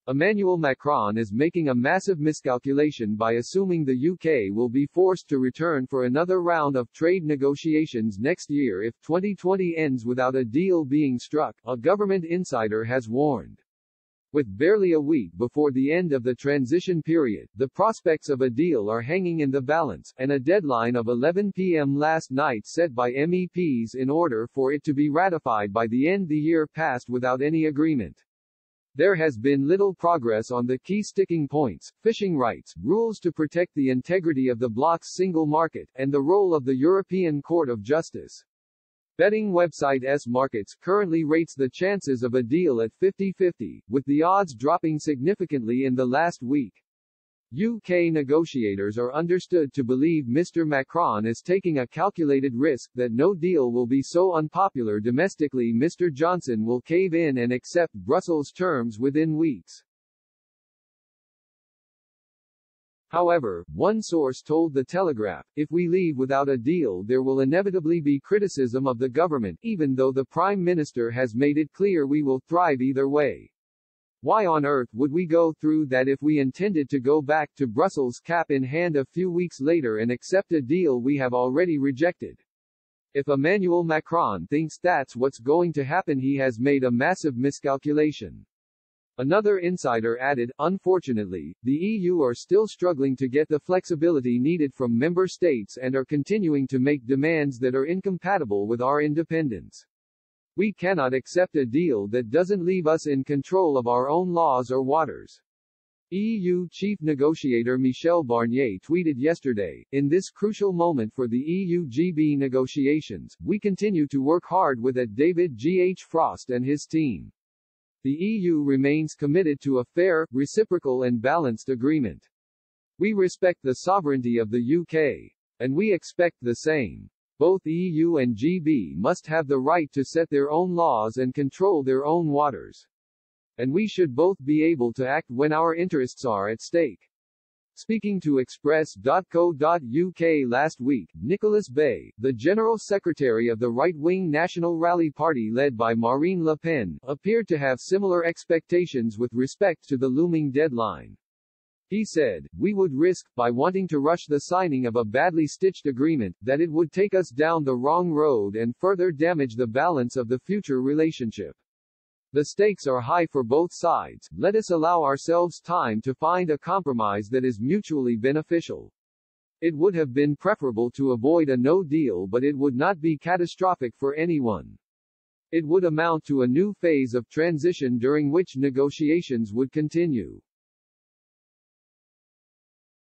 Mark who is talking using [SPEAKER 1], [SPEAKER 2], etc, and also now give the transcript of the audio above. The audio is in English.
[SPEAKER 1] Emmanuel Macron is making a massive miscalculation by assuming the UK will be forced to return for another round of trade negotiations next year if 2020 ends without a deal being struck, a government insider has warned. With barely a week before the end of the transition period, the prospects of a deal are hanging in the balance, and a deadline of 11 p.m. last night set by MEPs in order for it to be ratified by the end of the year passed without any agreement. There has been little progress on the key sticking points: fishing rights, rules to protect the integrity of the bloc's single market, and the role of the European Court of Justice. Betting website sMarkets currently rates the chances of a deal at 50-50, with the odds dropping significantly in the last week. UK negotiators are understood to believe Mr. Macron is taking a calculated risk that no deal will be so unpopular domestically Mr. Johnson will cave in and accept Brussels terms within weeks. However, one source told The Telegraph, if we leave without a deal there will inevitably be criticism of the government, even though the Prime Minister has made it clear we will thrive either way. Why on earth would we go through that if we intended to go back to Brussels cap in hand a few weeks later and accept a deal we have already rejected? If Emmanuel Macron thinks that's what's going to happen, he has made a massive miscalculation. Another insider added, unfortunately, the EU are still struggling to get the flexibility needed from member states and are continuing to make demands that are incompatible with our independence. We cannot accept a deal that doesn't leave us in control of our own laws or waters. EU chief negotiator Michel Barnier tweeted yesterday, in this crucial moment for the EU-GB negotiations, we continue to work hard with David G.H. Frost and his team. The EU remains committed to a fair, reciprocal and balanced agreement. We respect the sovereignty of the UK. And we expect the same. Both EU and GB must have the right to set their own laws and control their own waters. And we should both be able to act when our interests are at stake. Speaking to Express.co.uk last week, Nicola, the General Secretary of the right-wing National Rally Party led by Marine Le Pen, appeared to have similar expectations with respect to the looming deadline. He said, we would risk, by wanting to rush the signing of a badly stitched agreement, that it would take us down the wrong road and further damage the balance of the future relationship. The stakes are high for both sides, let us allow ourselves time to find a compromise that is mutually beneficial. It would have been preferable to avoid a no deal, but it would not be catastrophic for anyone. It would amount to a new phase of transition during which negotiations would continue.